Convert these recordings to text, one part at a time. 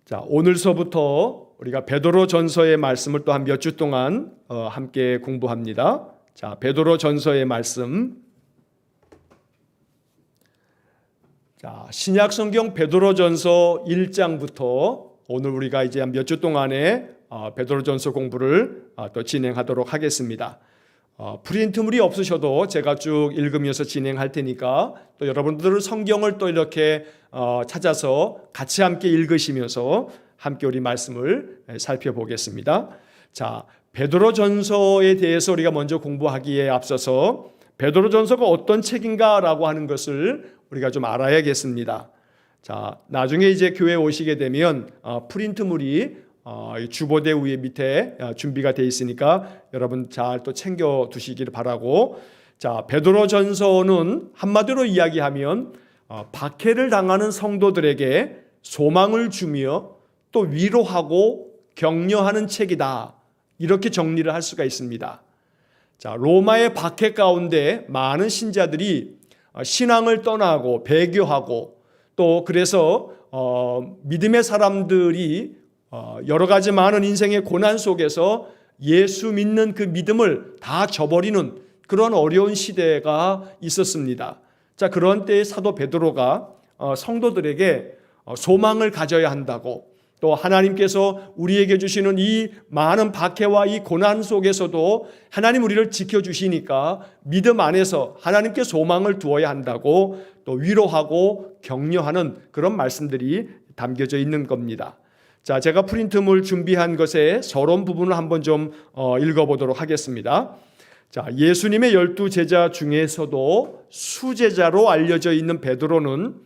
자, 오늘서부터 우리가 베드로 전서의 말씀을 또 한 몇 주 동안 함께 공부합니다. 자, 베드로 전서의 말씀. 자, 신약 성경 베드로 전서 1장부터 오늘 우리가 이제 한 몇 주 동안에 베드로 전서 공부를 또 진행하도록 하겠습니다. 프린트물이 없으셔도 제가 쭉 읽으면서 진행할 테니까 또 여러분들 성경을 또 이렇게 찾아서 같이 함께 읽으시면서 함께 우리 말씀을 살펴보겠습니다. 자, 베드로전서에 대해서 우리가 먼저 공부하기에 앞서서 베드로전서가 어떤 책인가라고 하는 것을 우리가 좀 알아야겠습니다. 자, 나중에 이제 교회 오시게 되면 프린트물이 주보대 위에 밑에 준비가 되어 있으니까 여러분 잘 또 챙겨 두시기를 바라고, 자, 베드로전서는 한마디로 이야기하면 박해를 당하는 성도들에게 소망을 주며 또 위로하고 격려하는 책이다, 이렇게 정리를 할 수가 있습니다. 자, 로마의 박해 가운데 많은 신자들이 신앙을 떠나고 배교하고 또 그래서 믿음의 사람들이 여러 가지 많은 인생의 고난 속에서 예수 믿는 그 믿음을 다 저버리는 그런 어려운 시대가 있었습니다. 자, 그런 때에 사도 베드로가 성도들에게 소망을 가져야 한다고, 또 하나님께서 우리에게 주시는 이 많은 박해와 이 고난 속에서도 하나님 우리를 지켜주시니까 믿음 안에서 하나님께 소망을 두어야 한다고 또 위로하고 격려하는 그런 말씀들이 담겨져 있는 겁니다. 자, 제가 프린트물 준비한 것의 서론 부분을 한번 좀 읽어보도록 하겠습니다. 자, 예수님의 12 제자 중에서도 수제자로 알려져 있는 베드로는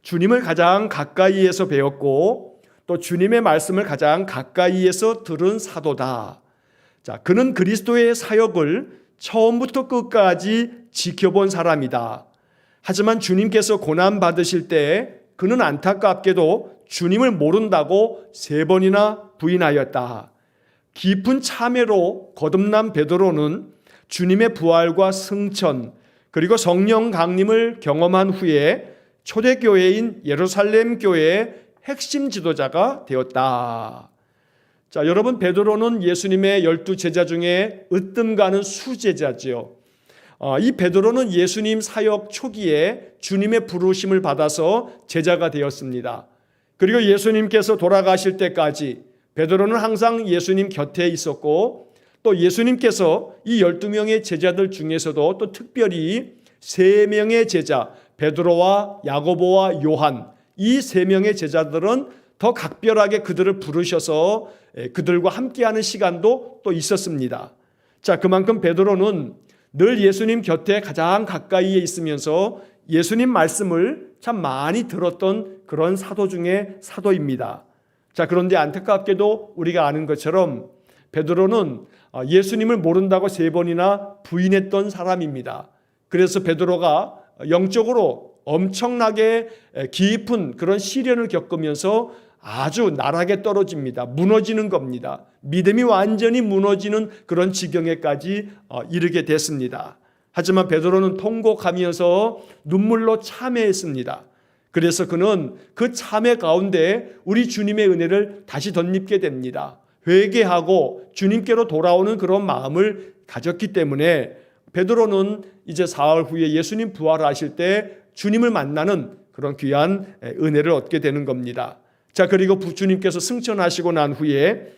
주님을 가장 가까이에서 배웠고 또 주님의 말씀을 가장 가까이에서 들은 사도다. 자, 그는 그리스도의 사역을 처음부터 끝까지 지켜본 사람이다. 하지만 주님께서 고난 받으실 때 그는 안타깝게도 주님을 모른다고 3번이나 부인하였다. 깊은 참회로 거듭난 베드로는 주님의 부활과 승천 그리고 성령 강림을 경험한 후에 초대교회인 예루살렘 교회의 핵심 지도자가 되었다. 자, 여러분, 베드로는 예수님의 12 제자 중에 으뜸 가는 수제자지요. 이 베드로는 예수님 사역 초기에 주님의 부르심을 받아서 제자가 되었습니다. 그리고 예수님께서 돌아가실 때까지 베드로는 항상 예수님 곁에 있었고, 또 예수님께서 이 12명의 제자들 중에서도 또 특별히 3명의 제자 베드로와 야고보와 요한, 이 3명의 제자들은 더 각별하게 그들을 부르셔서 그들과 함께하는 시간도 또 있었습니다. 자, 그만큼 베드로는 늘 예수님 곁에 가장 가까이에 있으면서 예수님 말씀을 참 많이 들었던 그런 사도 중에 사도입니다. 자, 그런데 안타깝게도 우리가 아는 것처럼 베드로는 예수님을 모른다고 3번이나 부인했던 사람입니다. 그래서 베드로가 영적으로 엄청나게 깊은 그런 시련을 겪으면서 아주 나락에 떨어집니다. 무너지는 겁니다. 믿음이 완전히 무너지는 그런 지경에까지 이르게 됐습니다. 하지만 베드로는 통곡하면서 눈물로 참회했습니다. 그래서 그는 그 참회 가운데 우리 주님의 은혜를 다시 덧입게 됩니다. 회개하고 주님께로 돌아오는 그런 마음을 가졌기 때문에 베드로는 이제 사흘 후에 예수님 부활하실 때 주님을 만나는 그런 귀한 은혜를 얻게 되는 겁니다. 자, 그리고 주님께서 승천하시고 난 후에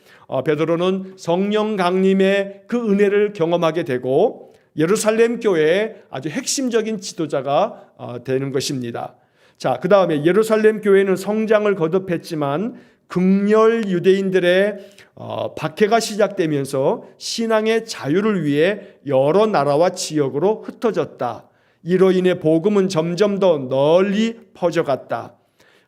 베드로는 성령 강림의 그 은혜를 경험하게 되고 예루살렘 교회의 아주 핵심적인 지도자가 되는 것입니다. 자, 그 다음에 예루살렘 교회는 성장을 거듭했지만 극렬 유대인들의 박해가 시작되면서 신앙의 자유를 위해 여러 나라와 지역으로 흩어졌다. 이로 인해 복음은 점점 더 널리 퍼져갔다.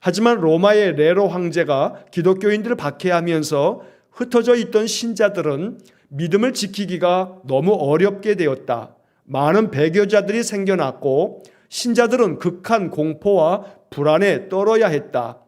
하지만 로마의 네로 황제가 기독교인들을 박해하면서 흩어져 있던 신자들은 믿음을 지키기가 너무 어렵게 되었다. 많은 배교자들이 생겨났고 신자들은 극한 공포와 불안에 떨어야 했다.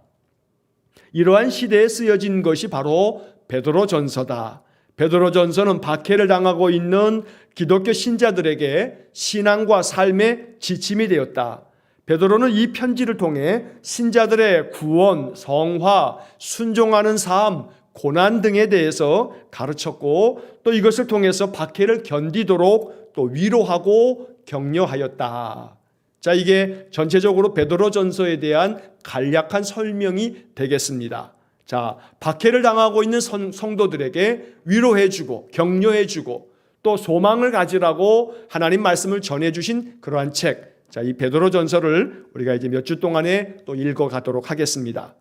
이러한 시대에 쓰여진 것이 바로 베드로전서다. 베드로전서는 박해를 당하고 있는 기독교 신자들에게 신앙과 삶의 지침이 되었다. 베드로는 이 편지를 통해 신자들의 구원, 성화, 순종하는 삶, 고난 등에 대해서 가르쳤고 또 이것을 통해서 박해를 견디도록 또 위로하고 격려하였다. 자, 이게 전체적으로 베드로전서에 대한 간략한 설명이 되겠습니다. 자, 박해를 당하고 있는 성도들에게 위로해주고 격려해주고 또 소망을 가지라고 하나님 말씀을 전해주신 그러한 책. 자, 이 베드로전서를 우리가 이제 몇 주 동안에 또 읽어가도록 하겠습니다.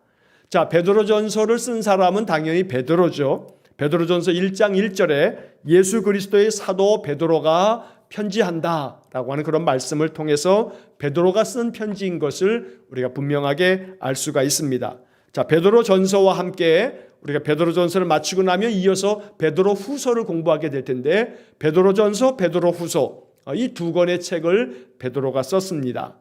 자, 베드로전서를 쓴 사람은 당연히 베드로죠. 베드로전서 1장 1절에 예수 그리스도의 사도 베드로가 편지한다라고 하는 그런 말씀을 통해서 베드로가 쓴 편지인 것을 우리가 분명하게 알 수가 있습니다. 자, 베드로전서와 함께 우리가 베드로전서를 마치고 나면 이어서 베드로후서를 공부하게 될 텐데 베드로전서, 베드로후서 이 두 권의 책을 베드로가 썼습니다.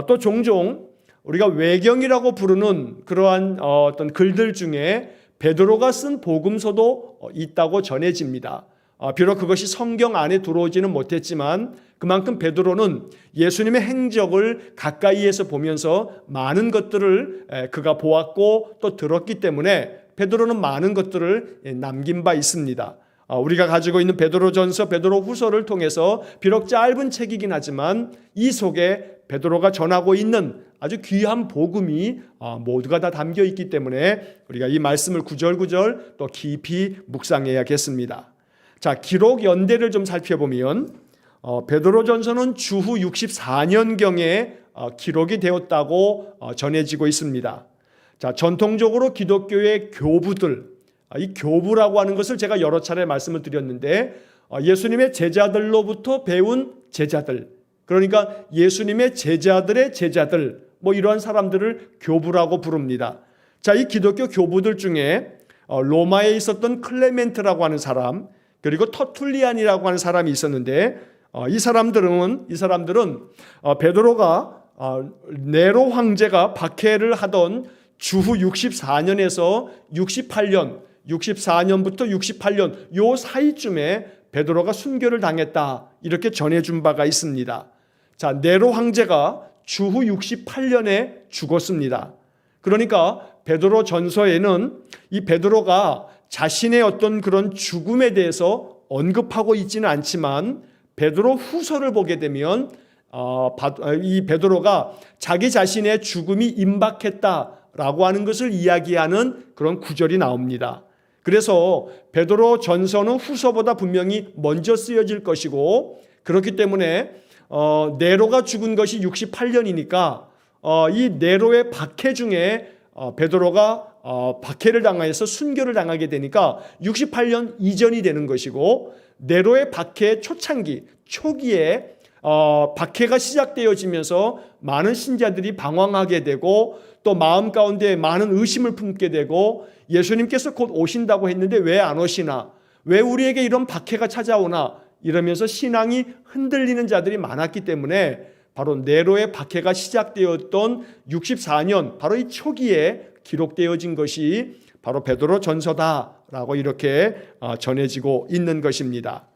또 종종 우리가 외경이라고 부르는 그러한 어떤 글들 중에 베드로가 쓴 복음서도 있다고 전해집니다. 비록 그것이 성경 안에 들어오지는 못했지만 그만큼 베드로는 예수님의 행적을 가까이에서 보면서 많은 것들을 그가 보았고 또 들었기 때문에 베드로는 많은 것들을 남긴 바 있습니다. 우리가 가지고 있는 베드로전서, 베드로후서를 통해서 비록 짧은 책이긴 하지만 이 속에 베드로가 전하고 있는 아주 귀한 복음이 모두가 다 담겨 있기 때문에 우리가 이 말씀을 구절구절 또 깊이 묵상해야겠습니다. 자, 기록 연대를 좀 살펴보면 베드로전서는 주후 64년경에 기록이 되었다고 전해지고 있습니다. 자, 전통적으로 기독교의 교부들, 이 교부라고 하는 것을 제가 여러 차례 말씀을 드렸는데 예수님의 제자들로부터 배운 제자들, 그러니까 예수님의 제자들의 제자들, 이러한 사람들을 교부라고 부릅니다. 자, 이 기독교 교부들 중에 로마에 있었던 클레멘트라고 하는 사람, 그리고 터툴리안이라고 하는 사람이 있었는데 이 사람들은 베드로가 네로 황제가 박해를 하던 주후 64년에서 64년부터 68년 요 사이쯤에 베드로가 순교를 당했다 이렇게 전해준 바가 있습니다. 자, 네로 황제가 주후 68년에 죽었습니다. 그러니까 베드로 전서에는 이 베드로가 자신의 어떤 그런 죽음에 대해서 언급하고 있지는 않지만 베드로 후서를 보게 되면 이 베드로가 자기 자신의 죽음이 임박했다라고 하는 것을 이야기하는 그런 구절이 나옵니다. 그래서 베드로 전서는 후서보다 분명히 먼저 쓰여질 것이고 그렇기 때문에 네로가 죽은 것이 68년이니까 이 네로의 박해 중에 베드로가 박해를 당해서 순교를 당하게 되니까 68년 이전이 되는 것이고 네로의 박해의 초기에 박해가 시작되어지면서 많은 신자들이 방황하게 되고 또 마음 가운데 많은 의심을 품게 되고 예수님께서 곧 오신다고 했는데 왜 안 오시나? 왜 우리에게 이런 박해가 찾아오나? 이러면서 신앙이 흔들리는 자들이 많았기 때문에 바로 네로의 박해가 시작되었던 64년 바로 이 초기에 기록되어진 것이 바로 베드로 전서다라고 이렇게 전해지고 있는 것입니다.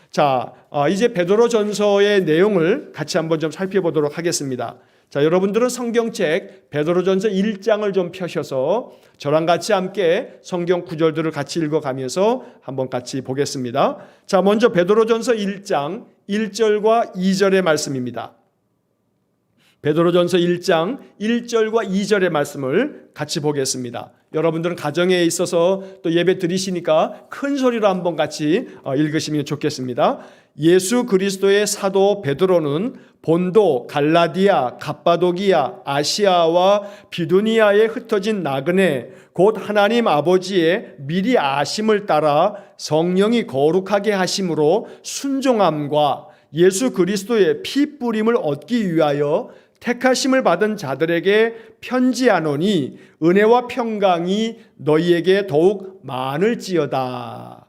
자, 이제 베드로 전서의 내용을 같이 한번 좀 살펴보도록 하겠습니다. 자, 여러분들은 성경책 베드로전서 1장을 좀 펴셔서 저랑 같이 함께 성경 구절들을 같이 읽어가면서 한번 같이 보겠습니다. 자, 먼저 베드로전서 1장 1절과 2절의 말씀입니다. 베드로전서 1장 1절과 2절의 말씀을 같이 보겠습니다. 여러분들은 가정에 있어서 또 예배 드리시니까 큰 소리로 한번 같이 읽으시면 좋겠습니다. 예수 그리스도의 사도 베드로는 본도, 갈라디아, 갑바도기아, 아시아와 비두니아에 흩어진 나그네 곧 하나님 아버지의 미리 아심을 따라 성령이 거룩하게 하심으로 순종함과 예수 그리스도의 피 뿌림을 얻기 위하여 택하심을 받은 자들에게 편지하노니 은혜와 평강이 너희에게 더욱 많을지어다.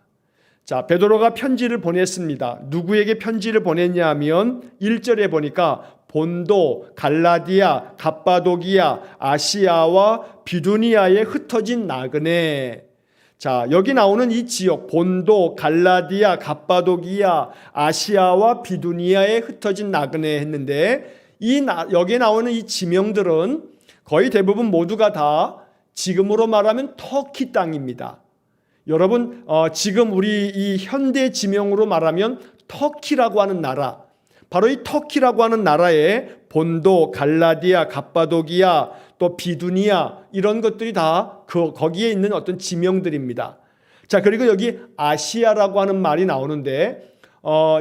자, 베드로가 편지를 보냈습니다. 누구에게 편지를 보냈냐 하면 1절에 보니까 본도, 갈라디아, 갑바도기아, 아시아와 비두니아에 흩어진 나그네. 자, 여기 나오는 이 지역 본도, 갈라디아, 갑바도기아, 아시아와 비두니아에 흩어진 나그네 했는데 여기에 나오는 이 지명들은 거의 대부분 모두가 다 지금으로 말하면 터키 땅입니다. 여러분, 지금 우리 이 현대 지명으로 말하면 터키라고 하는 나라, 바로 이 터키라고 하는 나라에 본도, 갈라디아, 갑바도기아, 또 비두니아 이런 것들이 다 거기에 있는 어떤 지명들입니다. 자, 그리고 여기 아시아라고 하는 말이 나오는데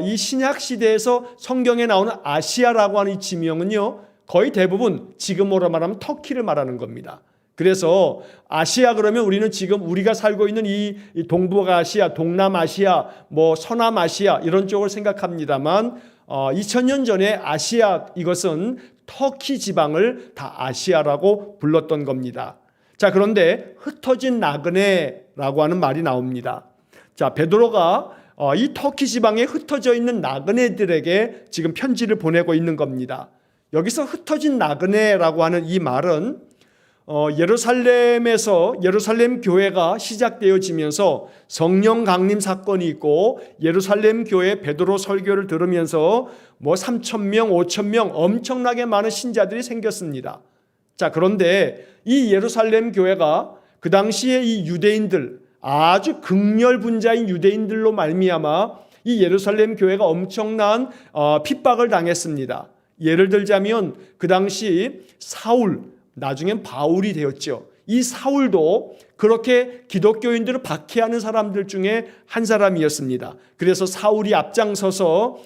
이 신약 시대에서 성경에 나오는 아시아라고 하는 이 지명은요, 거의 대부분 지금으로 말하면 터키를 말하는 겁니다. 그래서 아시아 그러면 우리는 지금 우리가 살고 있는 이 동북아시아, 동남아시아, 뭐 서남아시아 이런 쪽을 생각합니다만 2000년 전에 아시아 이것은 터키 지방을 다 아시아라고 불렀던 겁니다. 자, 그런데 흩어진 나그네라고 하는 말이 나옵니다. 자, 베드로가 이 터키 지방에 흩어져 있는 나그네들에게 지금 편지를 보내고 있는 겁니다. 여기서 흩어진 나그네라고 하는 이 말은 예루살렘 교회가 시작되어지면서 성령 강림 사건이 있고 예루살렘 교회 베드로 설교를 들으면서 뭐 3,000명, 5,000명 엄청나게 많은 신자들이 생겼습니다. 자, 그런데 이 예루살렘 교회가 그 당시에 이 유대인들, 아주 극렬분자인 유대인들로 말미암아 이 예루살렘 교회가 엄청난 핍박을 당했습니다. 예를 들자면 그 당시 사울, 나중엔 바울이 되었죠. 이 사울도 그렇게 기독교인들을 박해하는 사람들 중에 한 사람이었습니다. 그래서 사울이 앞장서서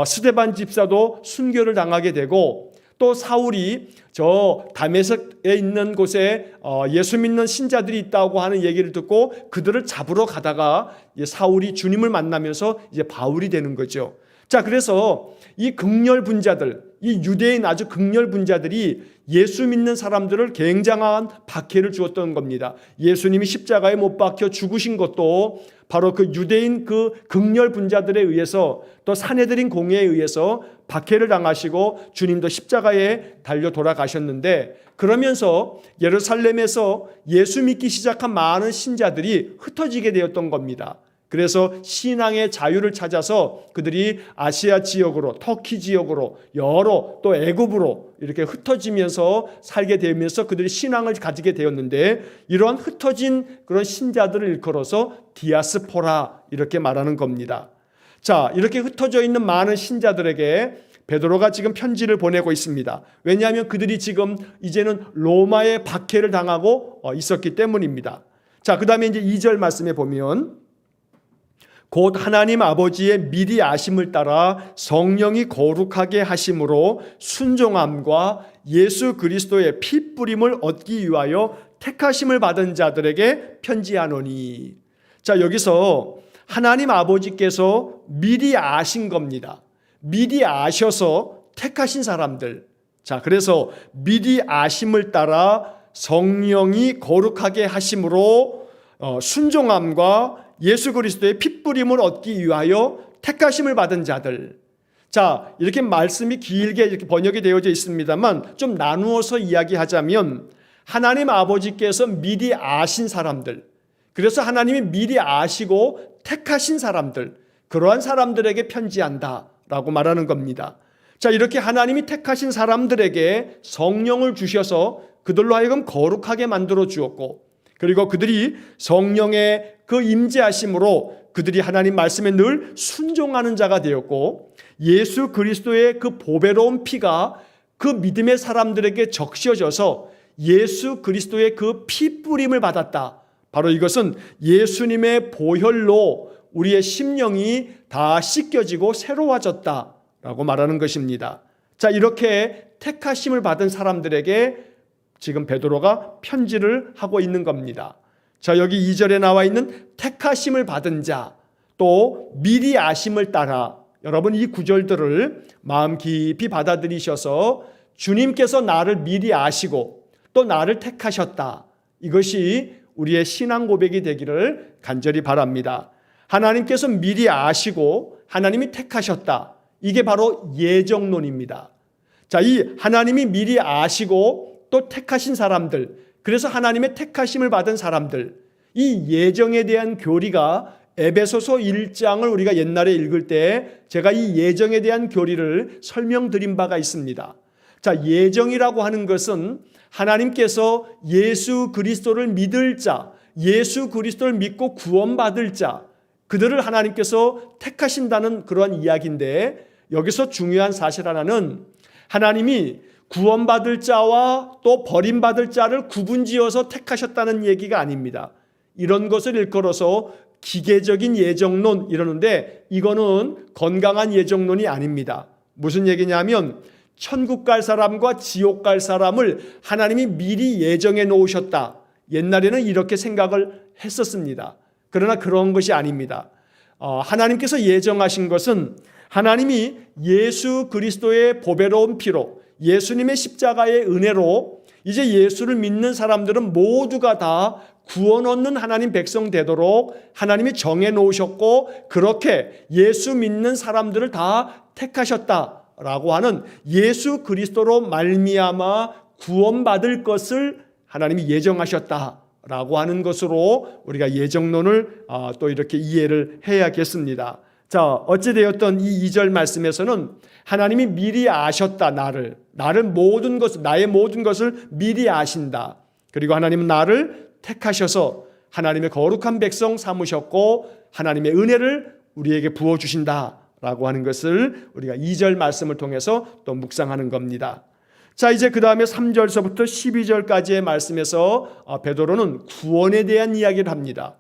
스데반 집사도 순교를 당하게 되고, 또 사울이 저 다메섹에 있는 곳에 예수 믿는 신자들이 있다고 하는 얘기를 듣고 그들을 잡으러 가다가 사울이 주님을 만나면서 이제 바울이 되는 거죠. 자, 그래서 이 극렬분자들, 이 유대인 아주 극렬분자들이 예수 믿는 사람들을 굉장한 박해를 주었던 겁니다. 예수님이 십자가에 못 박혀 죽으신 것도 바로 그 유대인 그 극렬분자들에 의해서, 또 사내들인 공회에 의해서 박해를 당하시고 주님도 십자가에 달려 돌아가셨는데, 그러면서 예루살렘에서 예수 믿기 시작한 많은 신자들이 흩어지게 되었던 겁니다. 그래서 신앙의 자유를 찾아서 그들이 아시아 지역으로, 터키 지역으로, 여러 또 애굽으로 이렇게 흩어지면서 살게 되면서 그들이 신앙을 가지게 되었는데, 이러한 흩어진 그런 신자들을 일컬어서 디아스포라 이렇게 말하는 겁니다. 자, 이렇게 흩어져 있는 많은 신자들에게 베드로가 지금 편지를 보내고 있습니다. 왜냐하면 그들이 지금 이제는 로마의 박해를 당하고 있었기 때문입니다. 자, 그 다음에 이제 2절 말씀에 보면, 곧 하나님 아버지의 미리 아심을 따라 성령이 거룩하게 하심으로 순종함과 예수 그리스도의 피 뿌림을 얻기 위하여 택하심을 받은 자들에게 편지하노니. 자, 여기서 하나님 아버지께서 미리 아신 겁니다. 미리 아셔서 택하신 사람들. 자, 그래서 미리 아심을 따라 성령이 거룩하게 하심으로 순종함과 예수 그리스도의 핏부림을 얻기 위하여 택하심을 받은 자들. 자, 이렇게 말씀이 길게 이렇게 번역이 되어져 있습니다만 좀 나누어서 이야기하자면, 하나님 아버지께서 미리 아신 사람들, 그래서 하나님이 미리 아시고 택하신 사람들, 그러한 사람들에게 편지한다라고 말하는 겁니다. 자, 이렇게 하나님이 택하신 사람들에게 성령을 주셔서 그들로 하여금 거룩하게 만들어 주었고, 그리고 그들이 성령의 그 임재하심으로 그들이 하나님 말씀에 늘 순종하는 자가 되었고, 예수 그리스도의 그 보배로운 피가 그 믿음의 사람들에게 적셔져서 예수 그리스도의 그 피 뿌림을 받았다. 바로 이것은 예수님의 보혈로 우리의 심령이 다 씻겨지고 새로워졌다라고 말하는 것입니다. 자, 이렇게 택하심을 받은 사람들에게 지금 베드로가 편지를 하고 있는 겁니다. 자, 여기 2절에 나와 있는 택하심을 받은 자, 또 미리 아심을 따라, 여러분 이 구절들을 마음 깊이 받아들이셔서 주님께서 나를 미리 아시고 또 나를 택하셨다, 이것이 우리의 신앙 고백이 되기를 간절히 바랍니다. 하나님께서 미리 아시고 하나님이 택하셨다, 이게 바로 예정론입니다. 자, 이 하나님이 미리 아시고 또 택하신 사람들, 그래서 하나님의 택하심을 받은 사람들, 이 예정에 대한 교리가 에베소서 1장을 우리가 옛날에 읽을 때 제가 이 예정에 대한 교리를 설명드린 바가 있습니다. 자, 예정이라고 하는 것은 하나님께서 예수 그리스도를 믿을 자, 예수 그리스도를 믿고 구원받을 자, 그들을 하나님께서 택하신다는 그런 이야기인데, 여기서 중요한 사실 하나는 하나님이 구원받을 자와 또 버림받을 자를 구분지어서 택하셨다는 얘기가 아닙니다. 이런 것을 일컬어서 기계적인 예정론 이러는데, 이거는 건강한 예정론이 아닙니다. 무슨 얘기냐면 천국 갈 사람과 지옥 갈 사람을 하나님이 미리 예정해 놓으셨다. 옛날에는 이렇게 생각을 했었습니다. 그러나 그런 것이 아닙니다. 하나님께서 예정하신 것은 하나님이 예수 그리스도의 보배로운 피로, 예수님의 십자가의 은혜로 이제 예수를 믿는 사람들은 모두가 다 구원 얻는 하나님 백성 되도록 하나님이 정해 놓으셨고, 그렇게 예수 믿는 사람들을 다 택하셨다라고 하는 예수 그리스도로 말미암아 구원받을 것을 하나님이 예정하셨다라고 하는 것으로 우리가 예정론을 또 이렇게 이해를 해야겠습니다. 자, 어찌되었던 이 2절 말씀에서는 하나님이 미리 아셨다. 나의 모든 것을 미리 아신다. 그리고 하나님은 나를 택하셔서 하나님의 거룩한 백성 삼으셨고 하나님의 은혜를 우리에게 부어주신다라고 하는 것을 우리가 2절 말씀을 통해서 또 묵상하는 겁니다. 자, 이제 그 다음에 3절서부터 12절까지의 말씀에서 베드로는 구원에 대한 이야기를 합니다.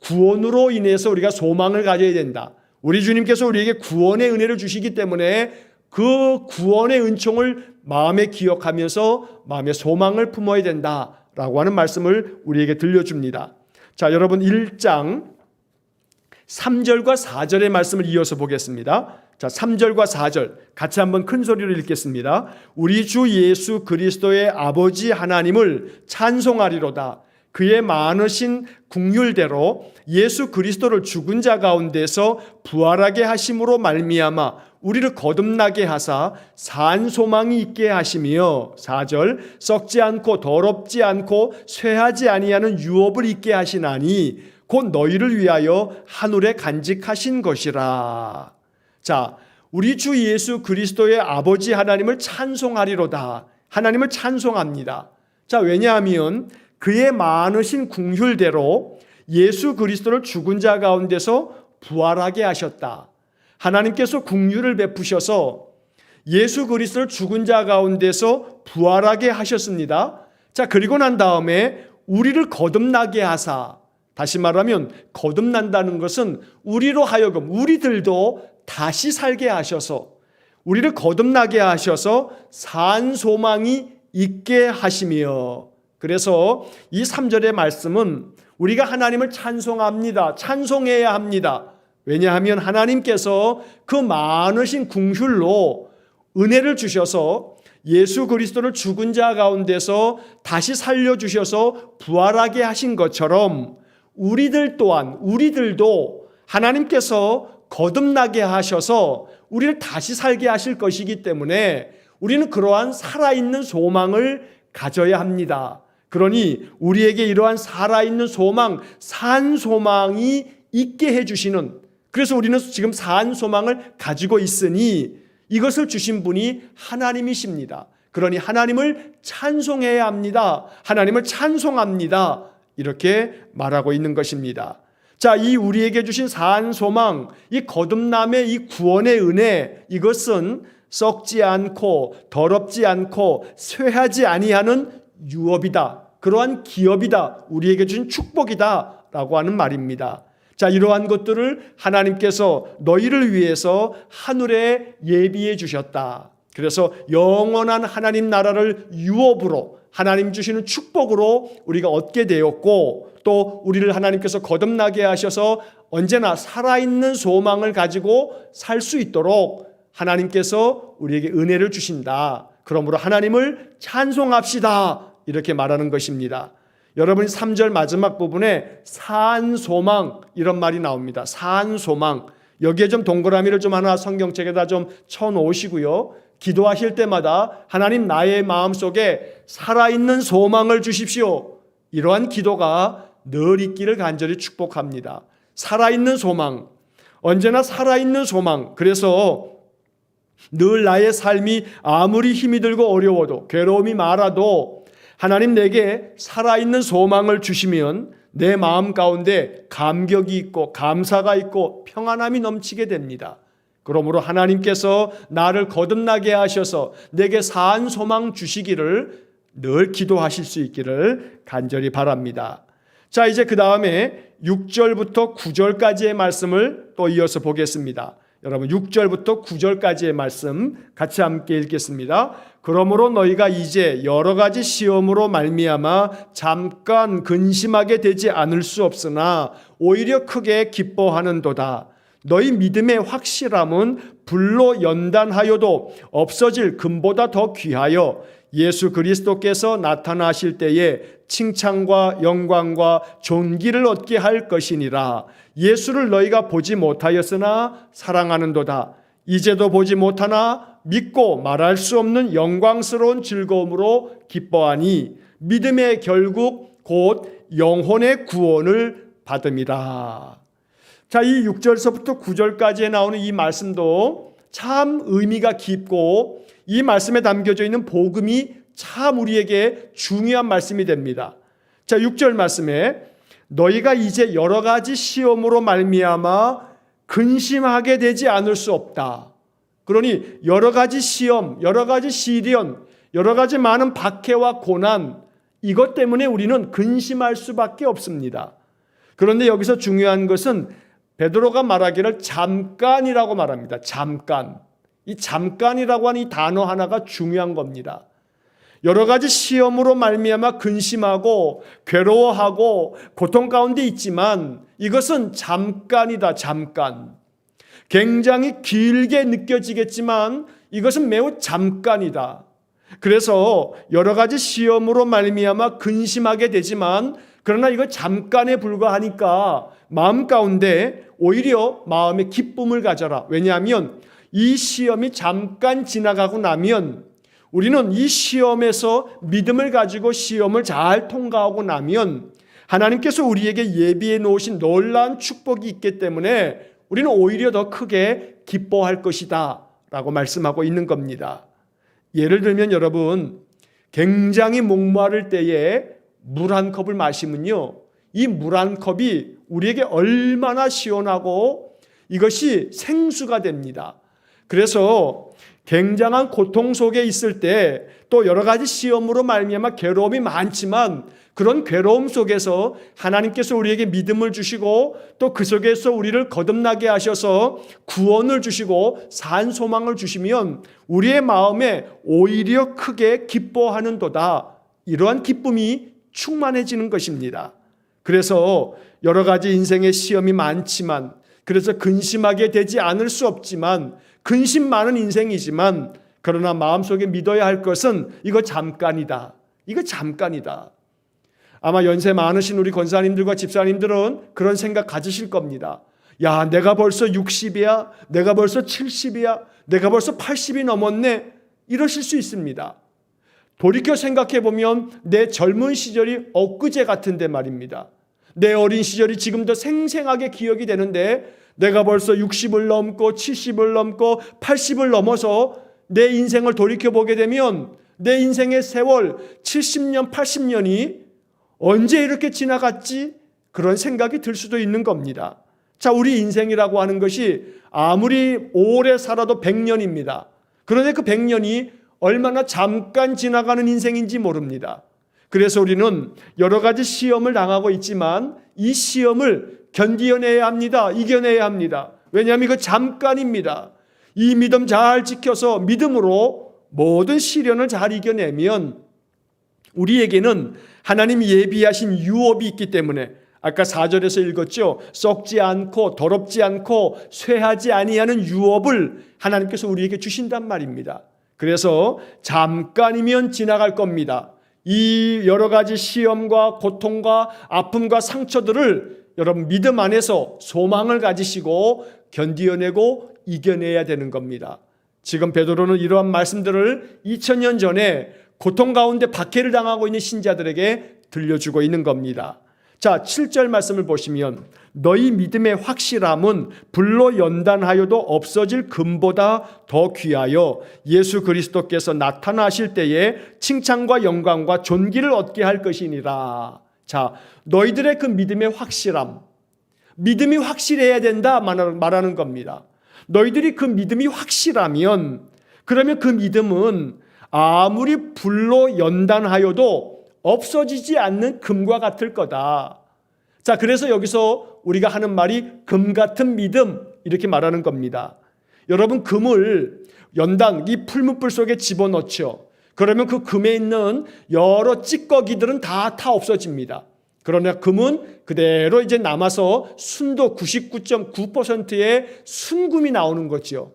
구원으로 인해서 우리가 소망을 가져야 된다. 우리 주님께서 우리에게 구원의 은혜를 주시기 때문에 그 구원의 은총을 마음에 기억하면서 마음의 소망을 품어야 된다라고 하는 말씀을 우리에게 들려줍니다. 자, 여러분 1장 3절과 4절의 말씀을 이어서 보겠습니다. 자, 3절과 4절 같이 한번 큰 소리로 읽겠습니다. 우리 주 예수 그리스도의 아버지 하나님을 찬송하리로다. 그의 많으신 긍휼대로 예수 그리스도를 죽은 자 가운데서 부활하게 하심으로 말미암아 우리를 거듭나게 하사 산 소망이 있게 하시며, 4절 썩지 않고 더럽지 않고 쇠하지 아니하는 유업을 있게 하시나니 곧 너희를 위하여 하늘에 간직하신 것이라. 자, 우리 주 예수 그리스도의 아버지 하나님을 찬송하리로다. 하나님을 찬송합니다. 자, 왜냐하면 그의 많으신 긍휼대로 예수 그리스도를 죽은 자 가운데서 부활하게 하셨다. 하나님께서 긍휼을 베푸셔서 예수 그리스도를 죽은 자 가운데서 부활하게 하셨습니다. 자, 그리고 난 다음에 우리를 거듭나게 하사, 다시 말하면 거듭난다는 것은 우리로 하여금 우리들도 다시 살게 하셔서 우리를 거듭나게 하셔서 산 소망이 있게 하시며, 그래서 이 3절의 말씀은 우리가 하나님을 찬송합니다. 찬송해야 합니다. 왜냐하면 하나님께서 그 많으신 긍휼로 은혜를 주셔서 예수 그리스도를 죽은 자 가운데서 다시 살려주셔서 부활하게 하신 것처럼 우리들 또한, 우리들도 하나님께서 거듭나게 하셔서 우리를 다시 살게 하실 것이기 때문에 우리는 그러한 살아있는 소망을 가져야 합니다. 그러니 우리에게 이러한 살아있는 소망, 산 소망이 있게 해주시는, 그래서 우리는 지금 산 소망을 가지고 있으니 이것을 주신 분이 하나님이십니다. 그러니 하나님을 찬송해야 합니다. 하나님을 찬송합니다. 이렇게 말하고 있는 것입니다. 자, 이 우리에게 주신 산 소망, 이 거듭남의 이 구원의 은혜, 이것은 썩지 않고 더럽지 않고 쇠하지 아니하는 유업이다. 그러한 기업이다. 우리에게 주신 축복이다 라고 하는 말입니다. 자, 이러한 것들을 하나님께서 너희를 위해서 하늘에 예비해 주셨다. 그래서 영원한 하나님 나라를 유업으로, 하나님 주시는 축복으로 우리가 얻게 되었고, 또 우리를 하나님께서 거듭나게 하셔서 언제나 살아있는 소망을 가지고 살 수 있도록 하나님께서 우리에게 은혜를 주신다. 그러므로 하나님을 찬송합시다. 이렇게 말하는 것입니다. 여러분 3절 마지막 부분에 산 소망 이런 말이 나옵니다. 산 소망. 여기에 좀 동그라미를 좀 하나 성경책에다 좀 쳐놓으시고요. 기도하실 때마다 하나님 나의 마음속에 살아있는 소망을 주십시오. 이러한 기도가 늘 있기를 간절히 축복합니다. 살아있는 소망. 언제나 살아있는 소망. 그래서 늘 나의 삶이 아무리 힘이 들고 어려워도 괴로움이 많아도 하나님 내게 살아있는 소망을 주시면 내 마음 가운데 감격이 있고 감사가 있고 평안함이 넘치게 됩니다. 그러므로 하나님께서 나를 거듭나게 하셔서 내게 산 소망 주시기를 늘 기도하실 수 있기를 간절히 바랍니다. 자, 이제 그 다음에 6절부터 9절까지의 말씀을 또 이어서 보겠습니다. 여러분 6절부터 9절까지의 말씀 같이 함께 읽겠습니다. 그러므로 너희가 이제 여러 가지 시험으로 말미암아 잠깐 근심하게 되지 않을 수 없으나 오히려 크게 기뻐하는도다. 너희 믿음의 확실함은 불로 연단하여도 없어질 금보다 더 귀하여 예수 그리스도께서 나타나실 때에 칭찬과 영광과 존귀를 얻게 할 것이니라. 예수를 너희가 보지 못하였으나 사랑하는도다. 이제도 보지 못하나 믿고 말할 수 없는 영광스러운 즐거움으로 기뻐하니 믿음의 결국 곧 영혼의 구원을 받음이라. 자, 이 6절서부터 9절까지에 나오는 이 말씀도 참 의미가 깊고 이 말씀에 담겨져 있는 복음이 참 우리에게 중요한 말씀이 됩니다. 자, 6절 말씀에 너희가 이제 여러 가지 시험으로 말미암아 근심하게 되지 않을 수 없다. 그러니 여러 가지 시험, 여러 가지 시련, 여러 가지 많은 박해와 고난, 이것 때문에 우리는 근심할 수밖에 없습니다. 그런데 여기서 중요한 것은 베드로가 말하기를 잠깐이라고 말합니다. 잠깐. 이 잠깐이라고 하는 이 단어 하나가 중요한 겁니다. 여러 가지 시험으로 말미암아 근심하고 괴로워하고 고통 가운데 있지만 이것은 잠깐이다. 잠깐. 굉장히 길게 느껴지겠지만 이것은 매우 잠깐이다. 그래서 여러 가지 시험으로 말미암아 근심하게 되지만 그러나 이거 잠깐에 불과하니까 마음 가운데 오히려 마음의 기쁨을 가져라. 왜냐하면 이 시험이 잠깐 지나가고 나면 우리는 이 시험에서 믿음을 가지고 시험을 잘 통과하고 나면 하나님께서 우리에게 예비해 놓으신 놀라운 축복이 있기 때문에 우리는 오히려 더 크게 기뻐할 것이다 라고 말씀하고 있는 겁니다. 예를 들면 여러분 굉장히 목마를 때에 물 한 컵을 마시면요, 이 물 한 컵이 우리에게 얼마나 시원하고 이것이 생수가 됩니다. 그래서 굉장한 고통 속에 있을 때 또 여러 가지 시험으로 말미암아 괴로움이 많지만 그런 괴로움 속에서 하나님께서 우리에게 믿음을 주시고 또 그 속에서 우리를 거듭나게 하셔서 구원을 주시고 산 소망을 주시면 우리의 마음에 오히려 크게 기뻐하는도다. 이러한 기쁨이 충만해지는 것입니다. 그래서 여러 가지 인생의 시험이 많지만 그래서 근심하게 되지 않을 수 없지만 근심 많은 인생이지만 그러나 마음속에 믿어야 할 것은 이거 잠깐이다. 이거 잠깐이다. 아마 연세 많으신 우리 권사님들과 집사님들은 그런 생각 가지실 겁니다. 야, 내가 벌써 60이야. 내가 벌써 70이야. 내가 벌써 80이 넘었네. 이러실 수 있습니다. 돌이켜 생각해 보면 내 젊은 시절이 엊그제 같은데 말입니다. 내 어린 시절이 지금도 생생하게 기억이 되는데 내가 벌써 60을 넘고 70을 넘고 80을 넘어서 내 인생을 돌이켜보게 되면 내 인생의 세월 70년, 80년이 언제 이렇게 지나갔지? 그런 생각이 들 수도 있는 겁니다. 자, 우리 인생이라고 하는 것이 아무리 오래 살아도 100년입니다. 그런데 그 100년이 얼마나 잠깐 지나가는 인생인지 모릅니다. 그래서 우리는 여러 가지 시험을 당하고 있지만 이 시험을 견디어내야 합니다. 이겨내야 합니다. 왜냐하면 이거 잠깐입니다. 이 믿음 잘 지켜서 믿음으로 모든 시련을 잘 이겨내면 우리에게는 하나님이 예비하신 유업이 있기 때문에 아까 4절에서 읽었죠. 썩지 않고 더럽지 않고 쇠하지 아니하는 유업을 하나님께서 우리에게 주신단 말입니다. 그래서 잠깐이면 지나갈 겁니다. 이 여러 가지 시험과 고통과 아픔과 상처들을 여러분 믿음 안에서 소망을 가지시고 견디어내고 이겨내야 되는 겁니다. 지금 베드로는 이러한 말씀들을 2000년 전에 고통 가운데 박해를 당하고 있는 신자들에게 들려주고 있는 겁니다. 자, 7절 말씀을 보시면 너희 믿음의 확실함은 불로 연단하여도 없어질 금보다 더 귀하여 예수 그리스도께서 나타나실 때에 칭찬과 영광과 존귀를 얻게 할 것이니라. 자, 너희들의 그 믿음의 확실함, 믿음이 확실해야 된다 말하는 겁니다. 너희들이 그 믿음이 확실하면, 그러면 그 믿음은 아무리 불로 연단하여도 없어지지 않는 금과 같을 거다. 자, 그래서 여기서 우리가 하는 말이 금 같은 믿음, 이렇게 말하는 겁니다. 여러분, 금을 연단, 이 풀무불 속에 집어넣죠. 그러면 그 금에 있는 여러 찌꺼기들은 다 없어집니다. 그러나 금은 그대로 이제 남아서 순도 99.9%의 순금이 나오는 거죠.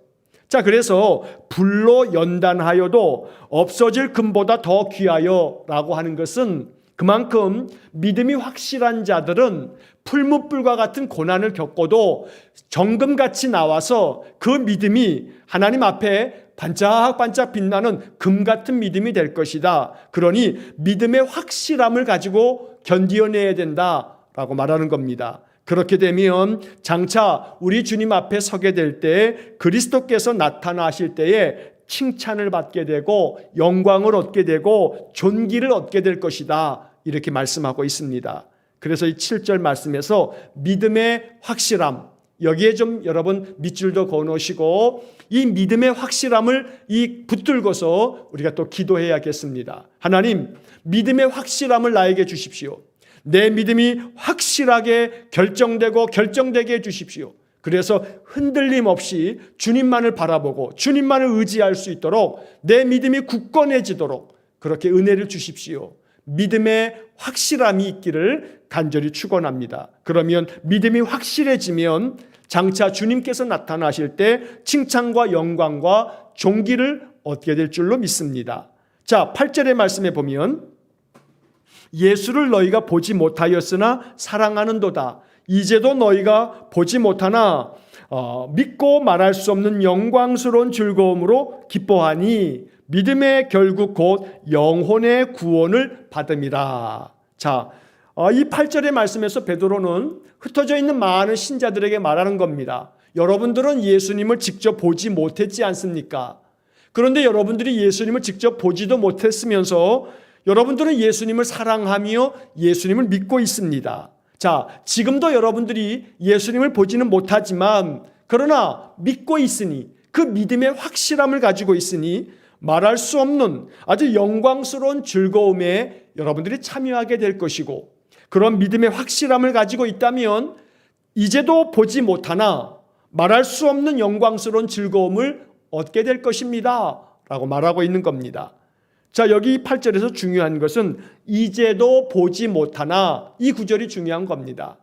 자, 그래서 불로 연단하여도 없어질 금보다 더 귀하여 라고 하는 것은 그만큼 믿음이 확실한 자들은 풀무불과 같은 고난을 겪어도 정금같이 나와서 그 믿음이 하나님 앞에 반짝반짝 빛나는 금 같은 믿음이 될 것이다. 그러니 믿음의 확실함을 가지고 견디어내야 된다라고 말하는 겁니다. 그렇게 되면 장차 우리 주님 앞에 서게 될 때 그리스도께서 나타나실 때에 칭찬을 받게 되고 영광을 얻게 되고 존귀를 얻게 될 것이다. 이렇게 말씀하고 있습니다. 그래서 이 7절 말씀에서 믿음의 확실함, 여기에 좀 여러분 밑줄도 그어놓으시고 이 믿음의 확실함을 붙들고서 우리가 또 기도해야겠습니다. 하나님, 믿음의 확실함을 나에게 주십시오. 내 믿음이 확실하게 결정되게 해주십시오. 그래서 흔들림 없이 주님만을 바라보고 주님만을 의지할 수 있도록 내 믿음이 굳건해지도록 그렇게 은혜를 주십시오. 믿음의 확실함이 있기를 간절히 축원합니다. 그러면 믿음이 확실해지면 장차 주님께서 나타나실 때 칭찬과 영광과 존귀를 얻게 될 줄로 믿습니다. 자, 8절의 말씀에 보면 예수를 너희가 보지 못하였으나 사랑하는도다. 이제도 너희가 보지 못하나 믿고 말할 수 없는 영광스러운 즐거움으로 기뻐하니 믿음의 결국 곧 영혼의 구원을 받음이라. 자, 이 8절의 말씀에서 베드로는 흩어져 있는 많은 신자들에게 말하는 겁니다. 여러분들은 예수님을 직접 보지 못했지 않습니까? 그런데 여러분들이 예수님을 직접 보지도 못했으면서 여러분들은 예수님을 사랑하며 예수님을 믿고 있습니다. 자, 지금도 여러분들이 예수님을 보지는 못하지만 그러나 믿고 있으니 그 믿음의 확실함을 가지고 있으니 말할 수 없는 아주 영광스러운 즐거움에 여러분들이 참여하게 될 것이고 그런 믿음의 확실함을 가지고 있다면 이제도 보지 못하나 말할 수 없는 영광스러운 즐거움을 얻게 될 것입니다. 라고 말하고 있는 겁니다. 자, 여기 8절에서 중요한 것은 이제도 보지 못하나 이 구절이 중요한 겁니다.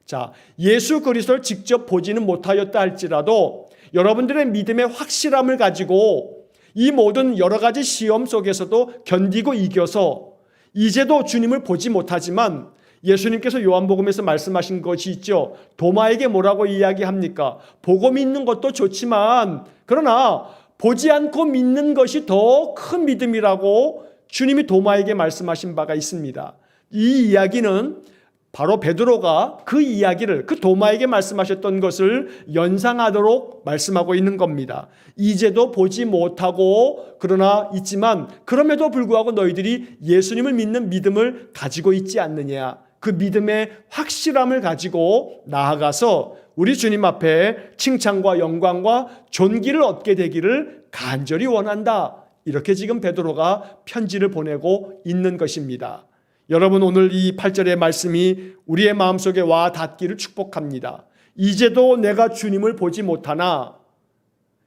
자, 예수 그리스도를 직접 보지는 못하였다 할지라도 여러분들의 믿음의 확실함을 가지고 이 모든 여러 가지 시험 속에서도 견디고 이겨서 이제도 주님을 보지 못하지만 예수님께서 요한복음에서 말씀하신 것이 있죠. 도마에게 뭐라고 이야기합니까? 보고 믿는 것도 좋지만 그러나 보지 않고 믿는 것이 더 큰 믿음이라고 주님이 도마에게 말씀하신 바가 있습니다. 이 이야기는 바로 베드로가 그 이야기를 그 도마에게 말씀하셨던 것을 연상하도록 말씀하고 있는 겁니다. 이제도 보지 못하고 그러나 있지만 그럼에도 불구하고 너희들이 예수님을 믿는 믿음을 가지고 있지 않느냐. 그 믿음의 확실함을 가지고 나아가서 우리 주님 앞에 칭찬과 영광과 존귀를 얻게 되기를 간절히 원한다. 이렇게 지금 베드로가 편지를 보내고 있는 것입니다. 여러분, 오늘 이 8절의 말씀이 우리의 마음속에 와 닿기를 축복합니다. 이제도 내가 주님을 보지 못하나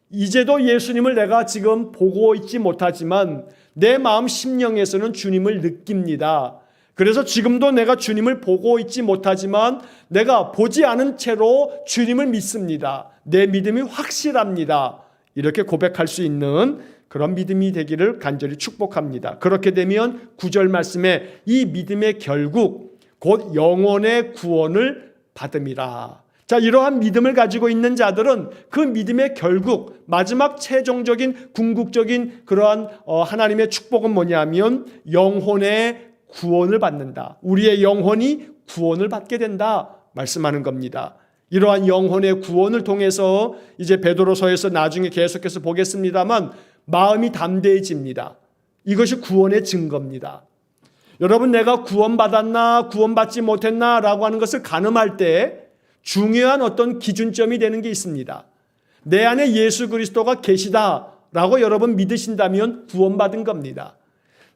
이제도 예수님을 내가 지금 보고 있지 못하지만 내 마음 심령에서는 주님을 느낍니다. 그래서 지금도 내가 주님을 보고 있지 못하지만 내가 보지 않은 채로 주님을 믿습니다. 내 믿음이 확실합니다. 이렇게 고백할 수 있는 그런 믿음이 되기를 간절히 축복합니다. 그렇게 되면 9절 말씀에 이 믿음의 결국 곧 영혼의 구원을 받음이라. 자, 이러한 믿음을 가지고 있는 자들은 그 믿음의 결국 마지막 최종적인 궁극적인 그러한 하나님의 축복은 뭐냐면 영혼의 구원을 받는다. 우리의 영혼이 구원을 받게 된다 말씀하는 겁니다. 이러한 영혼의 구원을 통해서 이제 베드로서에서 나중에 계속해서 보겠습니다만 마음이 담대해집니다. 이것이 구원의 증거입니다. 여러분, 내가 구원받았나 구원받지 못했나 라고 하는 것을 가늠할 때 중요한 어떤 기준점이 되는 게 있습니다. 내 안에 예수 그리스도가 계시다라고 여러분 믿으신다면 구원받은 겁니다.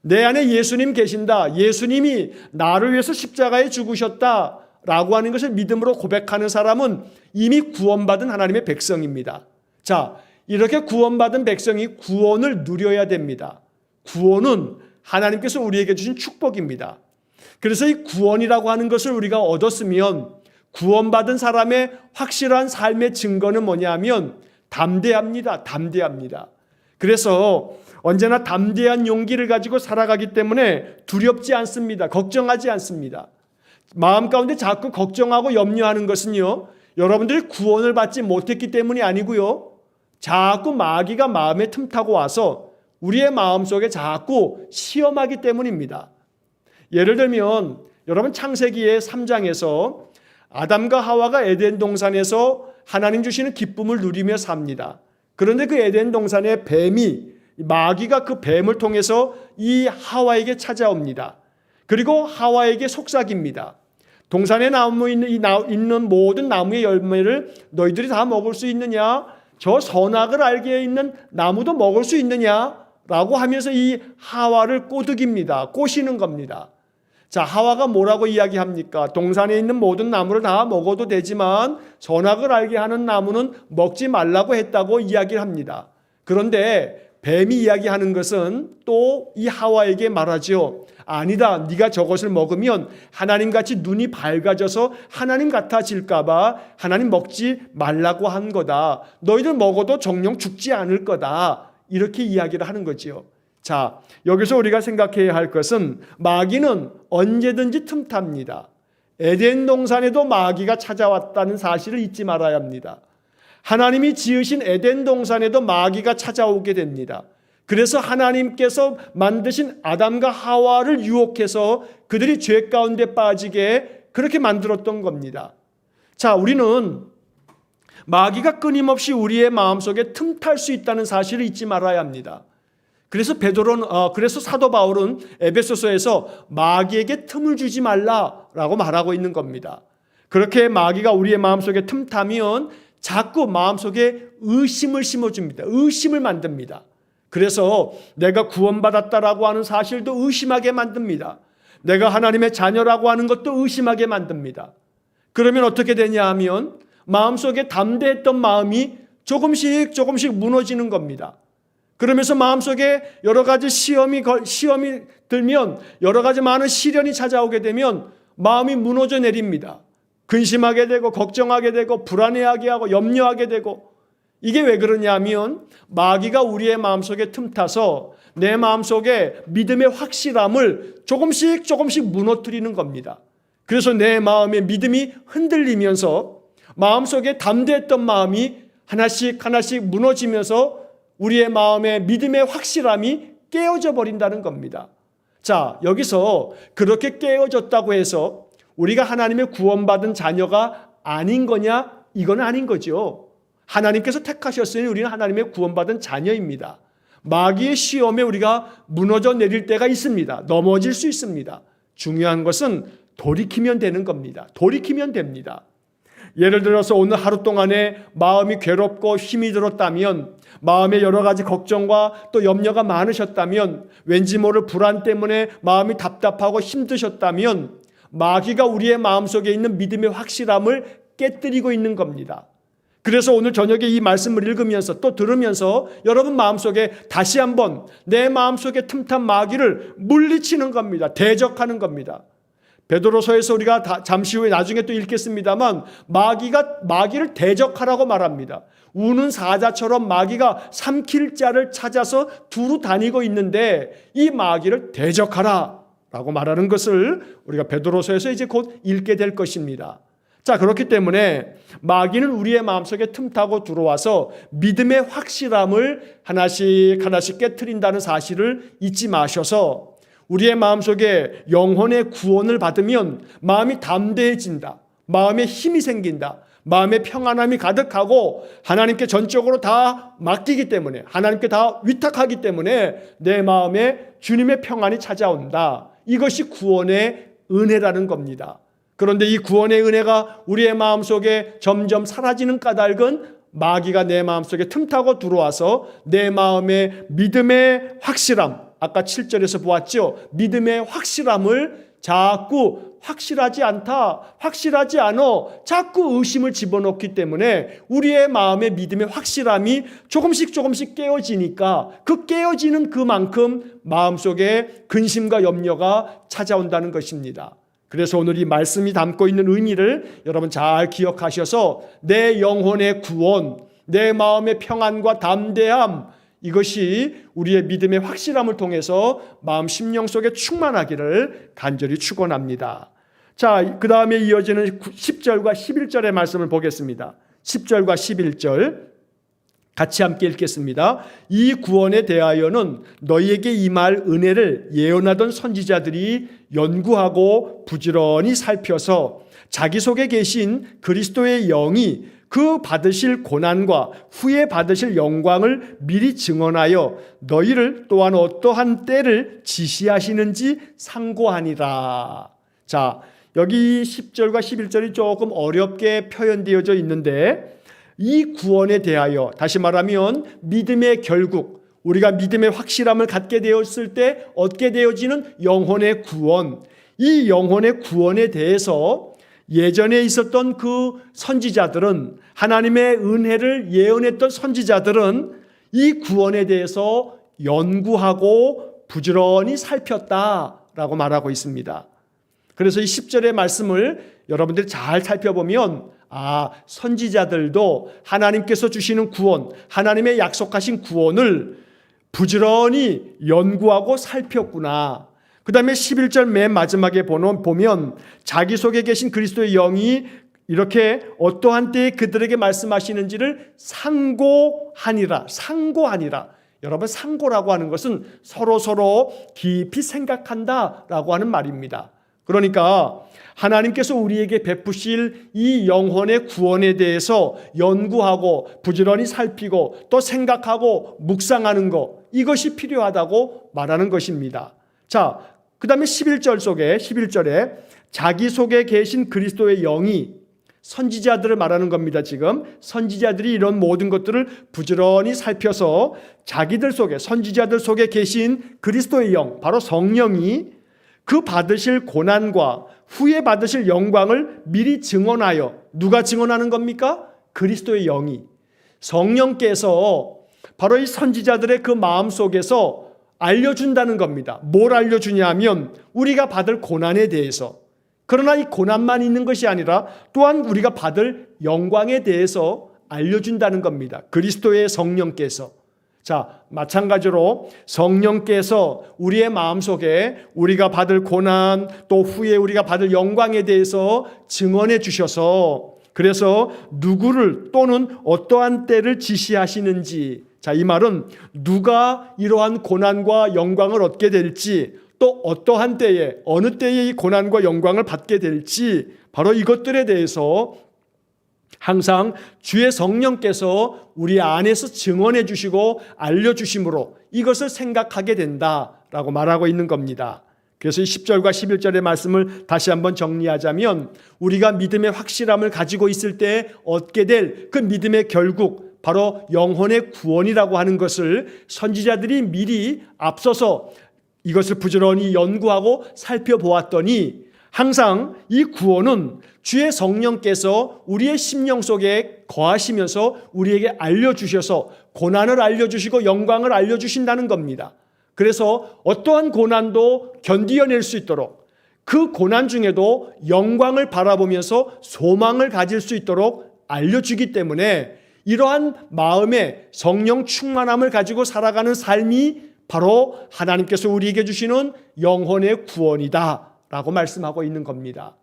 내 안에 예수님 계신다, 예수님이 나를 위해서 십자가에 죽으셨다라고 하는 것을 믿음으로 고백하는 사람은 이미 구원받은 하나님의 백성입니다. 자, 이렇게 구원받은 백성이 구원을 누려야 됩니다. 구원은 하나님께서 우리에게 주신 축복입니다. 그래서 이 구원이라고 하는 것을 우리가 얻었으면 구원받은 사람의 확실한 삶의 증거는 뭐냐면 담대합니다. 담대합니다. 그래서 언제나 담대한 용기를 가지고 살아가기 때문에 두렵지 않습니다. 걱정하지 않습니다. 마음 가운데 자꾸 걱정하고 염려하는 것은요, 여러분들이 구원을 받지 못했기 때문이 아니고요, 자꾸 마귀가 마음에 틈타고 와서 우리의 마음속에 자꾸 시험하기 때문입니다. 예를 들면 여러분 창세기의 3장에서 아담과 하와가 에덴 동산에서 하나님 주시는 기쁨을 누리며 삽니다. 그런데 그 에덴 동산의 뱀이, 마귀가 그 뱀을 통해서 이 하와에게 찾아옵니다. 그리고 하와에게 속삭입니다. 동산에 있는 모든 나무의 열매를 너희들이 다 먹을 수 있느냐? 저 선악을 알게 있는 나무도 먹을 수 있느냐? 라고 하면서 이 하와를 꼬드깁니다. 꼬시는 겁니다. 자, 하와가 뭐라고 이야기합니까? 동산에 있는 모든 나무를 다 먹어도 되지만 선악을 알게 하는 나무는 먹지 말라고 했다고 이야기를 합니다. 그런데 뱀이 이야기하는 것은 또 이 하와에게 말하죠. 아니다, 네가 저것을 먹으면 하나님같이 눈이 밝아져서 하나님 같아질까 봐 하나님 먹지 말라고 한 거다. 너희들 먹어도 정녕 죽지 않을 거다. 이렇게 이야기를 하는 거지요. 자, 여기서 우리가 생각해야 할 것은 마귀는 언제든지 틈탑니다. 에덴 동산에도 마귀가 찾아왔다는 사실을 잊지 말아야 합니다. 하나님이 지으신 에덴 동산에도 마귀가 찾아오게 됩니다. 그래서 하나님께서 만드신 아담과 하와를 유혹해서 그들이 죄 가운데 빠지게 그렇게 만들었던 겁니다. 자, 우리는 마귀가 끊임없이 우리의 마음속에 틈탈 수 있다는 사실을 잊지 말아야 합니다. 그래서 사도 바울은 에베소서에서 마귀에게 틈을 주지 말라라고 말하고 있는 겁니다. 그렇게 마귀가 우리의 마음속에 틈타면 자꾸 마음속에 의심을 심어줍니다. 의심을 만듭니다. 그래서 내가 구원받았다라고 하는 사실도 의심하게 만듭니다. 내가 하나님의 자녀라고 하는 것도 의심하게 만듭니다. 그러면 어떻게 되냐 하면 마음속에 담대했던 마음이 조금씩 무너지는 겁니다. 그러면서 마음속에 여러 가지 시험이 들면, 여러 가지 많은 시련이 찾아오게 되면 마음이 무너져 내립니다. 근심하게 되고 걱정하게 되고 불안해하게 하고 염려하게 되고, 이게 왜 그러냐 하면 마귀가 우리의 마음속에 틈타서 내 마음속에 믿음의 확실함을 조금씩 무너뜨리는 겁니다. 그래서 내 마음의 믿음이 흔들리면서 마음속에 담대했던 마음이 하나씩 무너지면서 우리의 마음의 믿음의 확실함이 깨어져 버린다는 겁니다. 자, 여기서 그렇게 깨어졌다고 해서 우리가 하나님의 구원받은 자녀가 아닌 거냐? 이건 아닌 거죠. 하나님께서 택하셨으니 우리는 하나님의 구원받은 자녀입니다. 마귀의 시험에 우리가 무너져 내릴 때가 있습니다. 넘어질 수 있습니다. 중요한 것은 돌이키면 되는 겁니다. 돌이키면 됩니다. 예를 들어서 오늘 하루 동안에 마음이 괴롭고 힘이 들었다면, 마음에 여러 가지 걱정과 또 염려가 많으셨다면, 왠지 모를 불안 때문에 마음이 답답하고 힘드셨다면 마귀가 우리의 마음속에 있는 믿음의 확실함을 깨뜨리고 있는 겁니다. 그래서 오늘 저녁에 이 말씀을 읽으면서 또 들으면서 여러분 마음속에 다시 한번 내 마음속에 틈탄 마귀를 물리치는 겁니다. 대적하는 겁니다. 베드로서에서 우리가 잠시 후에 나중에 또 읽겠습니다만 마귀를 대적하라고 말합니다. 우는 사자처럼 마귀가 삼킬 자를 찾아서 두루 다니고 있는데 이 마귀를 대적하라 라고 말하는 것을 우리가 베드로서에서 이제 곧 읽게 될 것입니다. 자, 그렇기 때문에 마귀는 우리의 마음속에 틈타고 들어와서 믿음의 확실함을 하나씩 깨트린다는 사실을 잊지 마셔서 우리의 마음속에 영혼의 구원을 받으면 마음이 담대해진다. 마음에 힘이 생긴다. 마음의 평안함이 가득하고 하나님께 전적으로 다 맡기기 때문에, 하나님께 다 위탁하기 때문에 내 마음에 주님의 평안이 찾아온다. 이것이 구원의 은혜라는 겁니다. 그런데 이 구원의 은혜가 우리의 마음속에 점점 사라지는 까닭은 마귀가 내 마음속에 틈타고 들어와서 내 마음의 믿음의 확실함, 아까 7절에서 보았죠. 믿음의 확실함을 자꾸 확실하지 않다, 확실하지 않어, 자꾸 의심을 집어넣기 때문에 우리의 마음의 믿음의 확실함이 조금씩 깨어지니까 그 깨어지는 그만큼 마음속에 근심과 염려가 찾아온다는 것입니다. 그래서 오늘 이 말씀이 담고 있는 의미를 여러분 잘 기억하셔서 내 영혼의 구원, 내 마음의 평안과 담대함, 이것이 우리의 믿음의 확실함을 통해서 마음 심령 속에 충만하기를 간절히 축원합니다. 자, 그 다음에 이어지는 10절과 11절의 말씀을 보겠습니다. 10절과 11절 같이 함께 읽겠습니다. 이 구원에 대하여는 너희에게 임할 은혜를 예언하던 선지자들이 연구하고 부지런히 살펴서 자기 속에 계신 그리스도의 영이 그 받으실 고난과 후에 받으실 영광을 미리 증언하여 너희를 또한 어떠한 때를 지시하시는지 상고하니라. 자, 여기 10절과 11절이 조금 어렵게 표현되어져 있는데 이 구원에 대하여, 다시 말하면 믿음의 결국, 우리가 믿음의 확실함을 갖게 되었을 때 얻게 되어지는 영혼의 구원, 이 영혼의 구원에 대해서 예전에 있었던 그 선지자들은, 하나님의 은혜를 예언했던 선지자들은 이 구원에 대해서 연구하고 부지런히 살폈다라고 말하고 있습니다. 그래서 이 10절의 말씀을 여러분들이 잘 살펴보면 선지자들도 하나님께서 주시는 구원, 하나님의 약속하신 구원을 부지런히 연구하고 살폈구나. 그 다음에 11절 맨 마지막에 보면 자기 속에 계신 그리스도의 영이 이렇게 어떠한 때에 그들에게 말씀하시는지를 상고하니라. 여러분, 상고라고 하는 것은 서로 깊이 생각한다라고 하는 말입니다. 그러니까 하나님께서 우리에게 베푸실 이 영혼의 구원에 대해서 연구하고 부지런히 살피고 또 생각하고 묵상하는 것, 이것이 필요하다고 말하는 것입니다. 자, 그 다음에 11절에 자기 속에 계신 그리스도의 영이, 선지자들을 말하는 겁니다. 지금 선지자들이 이런 모든 것들을 부지런히 살펴서 자기들 속에, 선지자들 속에 계신 그리스도의 영, 바로 성령이 그 받으실 고난과 후에 받으실 영광을 미리 증언하여, 누가 증언하는 겁니까? 그리스도의 영이, 성령께서 바로 이 선지자들의 그 마음 속에서 알려준다는 겁니다. 뭘 알려주냐 하면 우리가 받을 고난에 대해서, 그러나 이 고난만 있는 것이 아니라 또한 우리가 받을 영광에 대해서 알려준다는 겁니다. 그리스도의 성령께서. 자, 마찬가지로 성령께서 우리의 마음속에 우리가 받을 고난, 또 후에 우리가 받을 영광에 대해서 증언해 주셔서, 그래서 누구를 또는 어떠한 때를 지시하시는지, 자, 이 말은 누가 이러한 고난과 영광을 얻게 될지, 또 어떠한 때에, 어느 때에 이 고난과 영광을 받게 될지, 바로 이것들에 대해서 항상 주의 성령께서 우리 안에서 증언해 주시고 알려주심으로 이것을 생각하게 된다라고 말하고 있는 겁니다. 그래서 이 10절과 11절의 말씀을 다시 한번 정리하자면, 우리가 믿음의 확실함을 가지고 있을 때 얻게 될 그 믿음의 결국, 바로 영혼의 구원이라고 하는 것을 선지자들이 미리 앞서서 이것을 부지런히 연구하고 살펴보았더니, 항상 이 구원은 주의 성령께서 우리의 심령 속에 거하시면서 우리에게 알려주셔서 고난을 알려주시고 영광을 알려주신다는 겁니다. 그래서 어떠한 고난도 견디어낼 수 있도록, 그 고난 중에도 영광을 바라보면서 소망을 가질 수 있도록 알려주기 때문에 이러한 마음의 성령 충만함을 가지고 살아가는 삶이 바로 하나님께서 우리에게 주시는 영혼의 구원이다 라고 말씀하고 있는 겁니다.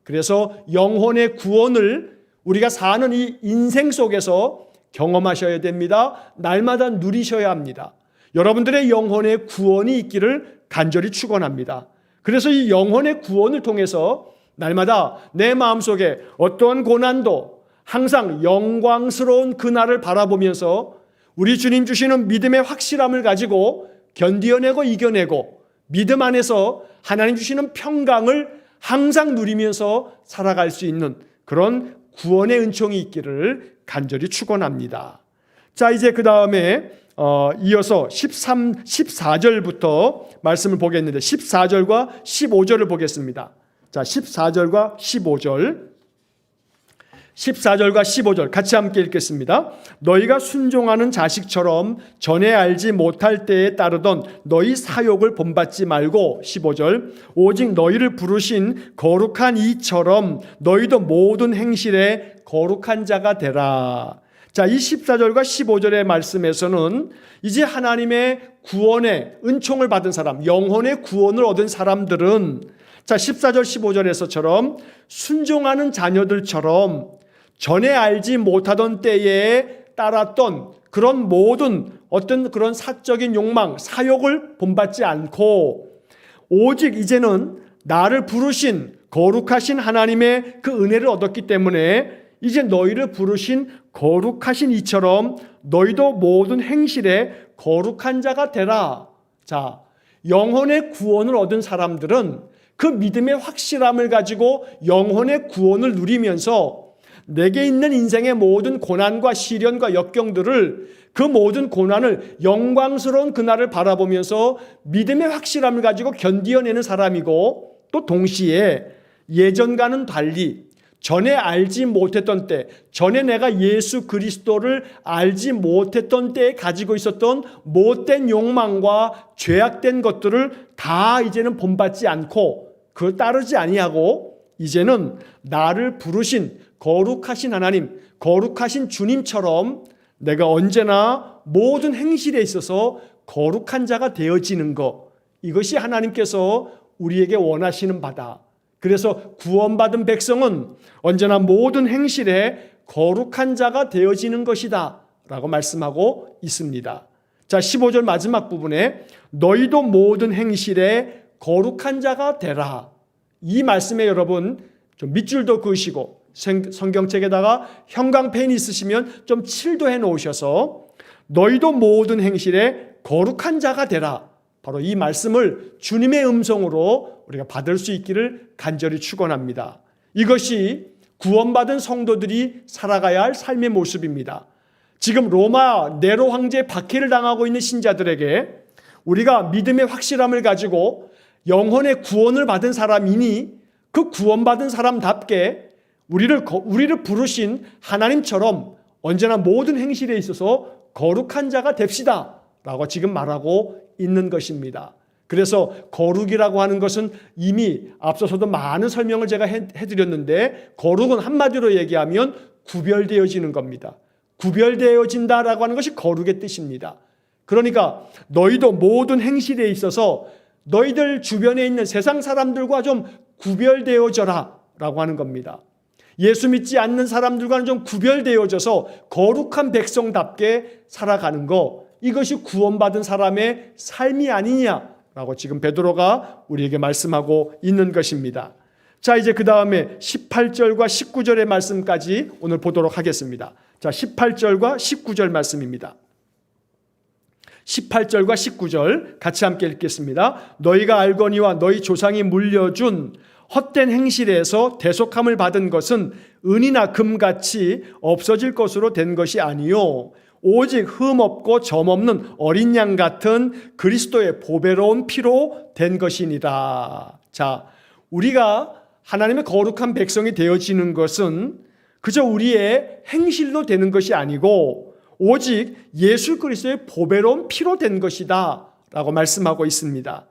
그래서 영혼의 구원을 우리가 사는 이 인생 속에서 경험하셔야 됩니다. 날마다 누리셔야 합니다. 여러분들의 영혼의 구원이 있기를 간절히 축원합니다. 그래서 이 영혼의 구원을 통해서 날마다 내 마음속에 어떠한 고난도 항상 영광스러운 그날을 바라보면서 우리 주님 주시는 믿음의 확실함을 가지고 견디어내고 이겨내고 믿음 안에서 하나님 주시는 평강을 항상 누리면서 살아갈 수 있는 그런 구원의 은총이 있기를 간절히 축원합니다. 자, 이제 그 다음에 이어서 14절부터 말씀을 보겠는데 14절과 15절을 보겠습니다. 자, 14절과 15절. 14절과 15절 같이 함께 읽겠습니다. 너희가 순종하는 자식처럼 전에 알지 못할 때에 따르던 너희 사욕을 본받지 말고 15절 오직 너희를 부르신 거룩한 이처럼 너희도 모든 행실에 거룩한 자가 되라. 자, 이 14절과 15절의 말씀에서는 이제 하나님의 구원의 은총을 받은 사람, 영혼의 구원을 얻은 사람들은 자, 14절 15절에서처럼 순종하는 자녀들처럼 전에 알지 못하던 때에 따랐던 그런 모든 어떤 그런 사적인 욕망, 사욕을 본받지 않고 오직 이제는 나를 부르신 거룩하신 하나님의 그 은혜를 얻었기 때문에 이제 너희를 부르신 거룩하신 이처럼 너희도 모든 행실에 거룩한 자가 되라. 자, 영혼의 구원을 얻은 사람들은 그 믿음의 확실함을 가지고 영혼의 구원을 누리면서 내게 있는 인생의 모든 고난과 시련과 역경들을 그 모든 고난을 영광스러운 그날을 바라보면서 믿음의 확실함을 가지고 견디어내는 사람이고 또 동시에 예전과는 달리 전에 알지 못했던 때, 전에 내가 예수 그리스도를 알지 못했던 때에 가지고 있었던 못된 욕망과 죄악된 것들을 다 이제는 본받지 않고 그걸 따르지 아니하고 이제는 나를 부르신 거룩하신 하나님, 거룩하신 주님처럼 내가 언제나 모든 행실에 있어서 거룩한 자가 되어지는 것, 이것이 하나님께서 우리에게 원하시는 바다. 그래서 구원받은 백성은 언제나 모든 행실에 거룩한 자가 되어지는 것이다 라고 말씀하고 있습니다. 자, 15절 마지막 부분에 너희도 모든 행실에 거룩한 자가 되라. 이 말씀에 여러분 좀 밑줄도 그으시고 성경책에다가 형광펜이 있으시면 좀 칠도 해 놓으셔서 너희도 모든 행실에 거룩한 자가 되라. 바로 이 말씀을 주님의 음성으로 우리가 받을 수 있기를 간절히 축원합니다. 이것이 구원받은 성도들이 살아가야 할 삶의 모습입니다. 지금 로마 네로 황제의 박해를 당하고 있는 신자들에게 우리가 믿음의 확실함을 가지고 영혼의 구원을 받은 사람이니 그 구원받은 사람답게 우리를 부르신 하나님처럼 언제나 모든 행실에 있어서 거룩한 자가 됩시다 라고 지금 말하고 있는 것입니다. 그래서 거룩이라고 하는 것은 이미 앞서서도 많은 설명을 제가 해드렸는데 거룩은 한마디로 얘기하면 구별되어지는 겁니다. 구별되어진다라고 하는 것이 거룩의 뜻입니다. 그러니까 너희도 모든 행실에 있어서 너희들 주변에 있는 세상 사람들과 좀 구별되어져라 라고 하는 겁니다. 예수 믿지 않는 사람들과는 좀 구별되어져서 거룩한 백성답게 살아가는 것, 이것이 구원받은 사람의 삶이 아니냐라고 지금 베드로가 우리에게 말씀하고 있는 것입니다. 자, 이제 그 다음에 18절과 19절의 말씀까지 오늘 보도록 하겠습니다. 자, 18절과 19절 말씀입니다. 18절과 19절 같이 함께 읽겠습니다. 너희가 알거니와 너희 조상이 물려준 헛된 행실에서 대속함을 받은 것은 은이나 금같이 없어질 것으로 된 것이 아니요 오직 흠없고 점없는 어린 양 같은 그리스도의 보배로운 피로 된 것이니라. 자, 우리가 하나님의 거룩한 백성이 되어지는 것은 그저 우리의 행실로 되는 것이 아니고 오직 예수 그리스도의 보배로운 피로 된 것이다 라고 말씀하고 있습니다.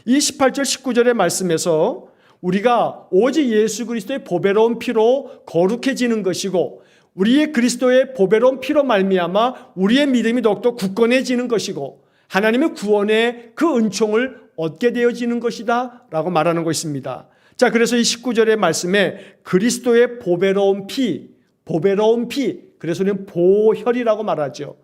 이 18절 19절의 말씀에서 우리가 오직 예수 그리스도의 보배로운 피로 거룩해지는 것이고 우리의 그리스도의 보배로운 피로 말미암아 우리의 믿음이 더욱더 굳건해지는 것이고 하나님의 구원의 그 은총을 얻게 되어지는 것이다 라고 말하는 것입니다. 자, 그래서 이 19절의 말씀에 그리스도의 보배로운 피, 그래서 우리는 보혈이라고 말하죠.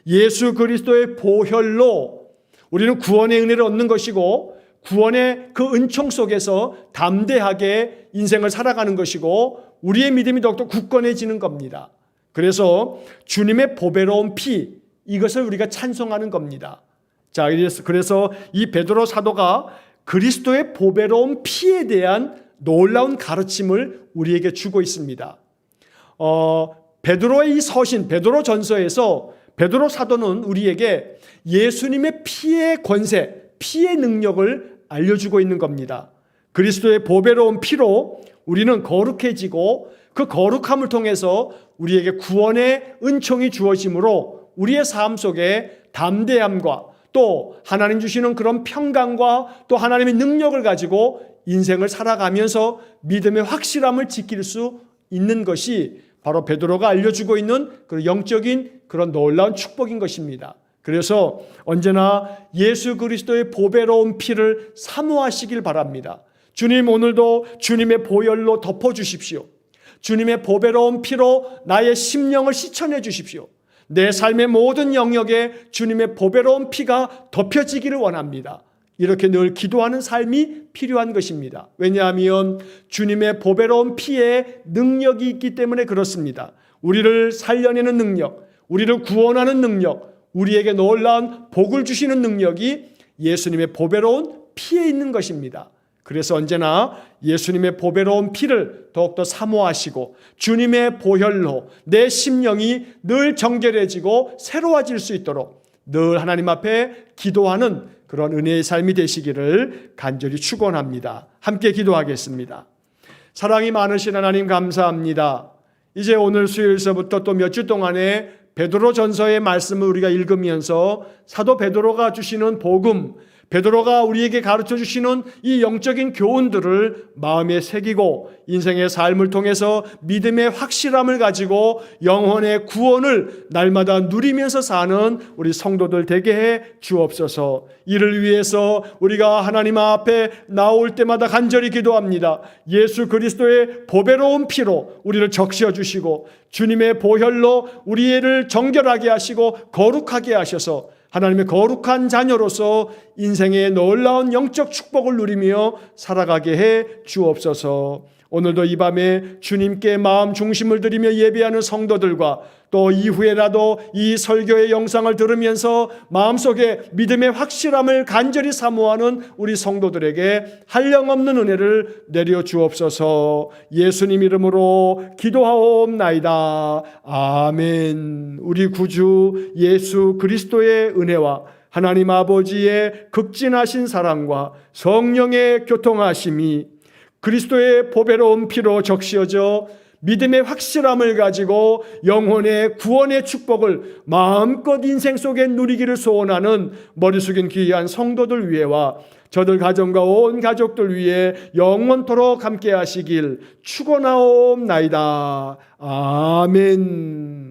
예수 그리스도의 보혈로 우리는 구원의 은혜를 얻는 것이고 구원의 그 은총 속에서 담대하게 인생을 살아가는 것이고 우리의 믿음이 더욱더 굳건해지는 겁니다. 그래서 주님의 보배로운 피, 이것을 우리가 찬송하는 겁니다. 자, 그래서 이 베드로 사도가 그리스도의 보배로운 피에 대한 놀라운 가르침을 우리에게 주고 있습니다. 베드로의 이 서신, 베드로 전서에서 베드로 사도는 우리에게 예수님의 피의 권세, 피의 능력을 알려주고 있는 겁니다. 그리스도의 보배로운 피로 우리는 거룩해지고 그 거룩함을 통해서 우리에게 구원의 은총이 주어지므로 우리의 삶 속에 담대함과 또 하나님 주시는 그런 평강과 또 하나님의 능력을 가지고 인생을 살아가면서 믿음의 확실함을 지킬 수 있는 것이 바로 베드로가 알려주고 있는 그 영적인 그런 놀라운 축복인 것입니다. 그래서 언제나 예수 그리스도의 보배로운 피를 사모하시길 바랍니다. 주님, 오늘도 주님의 보혈로 덮어주십시오. 주님의 보배로운 피로 나의 심령을 씻어내 주십시오. 내 삶의 모든 영역에 주님의 보배로운 피가 덮여지기를 원합니다. 이렇게 늘 기도하는 삶이 필요한 것입니다. 왜냐하면 주님의 보배로운 피에 능력이 있기 때문에 그렇습니다. 우리를 살려내는 능력, 우리를 구원하는 능력, 우리에게 놀라운 복을 주시는 능력이 예수님의 보배로운 피에 있는 것입니다. 그래서 언제나 예수님의 보배로운 피를 더욱더 사모하시고 주님의 보혈로 내 심령이 늘 정결해지고 새로워질 수 있도록 늘 하나님 앞에 기도하는 그런 은혜의 삶이 되시기를 간절히 축원합니다. 함께 기도하겠습니다. 사랑이 많으신 하나님 감사합니다. 이제 오늘 수요일서부터 또 몇 주 동안에 베드로 전서의 말씀을 우리가 읽으면서 사도 베드로가 주시는 복음, 베드로가 우리에게 가르쳐 주시는 이 영적인 교훈들을 마음에 새기고 인생의 삶을 통해서 믿음의 확실함을 가지고 영혼의 구원을 날마다 누리면서 사는 우리 성도들 되게 해 주옵소서. 이를 위해서 우리가 하나님 앞에 나올 때마다 간절히 기도합니다. 예수 그리스도의 보배로운 피로 우리를 적셔 주시고 주님의 보혈로 우리를 정결하게 하시고 거룩하게 하셔서 하나님의 거룩한 자녀로서 인생의 놀라운 영적 축복을 누리며 살아가게 해 주옵소서. 오늘도 이 밤에 주님께 마음 중심을 드리며 예배하는 성도들과 또 이후에라도 이 설교의 영상을 들으면서 마음속에 믿음의 확실함을 간절히 사모하는 우리 성도들에게 한량없는 은혜를 내려 주옵소서. 예수님 이름으로 기도하옵나이다. 아멘. 우리 구주 예수 그리스도의 은혜와 하나님 아버지의 극진하신 사랑과 성령의 교통하심이 그리스도의 보배로운 피로 적시어져 믿음의 확실함을 가지고 영혼의 구원의 축복을 마음껏 인생 속에 누리기를 소원하는 머리 숙인 귀한 성도들 위에와 저들 가정과 온 가족들 위해 영원토록 함께 하시길 축원하옵나이다. 아멘.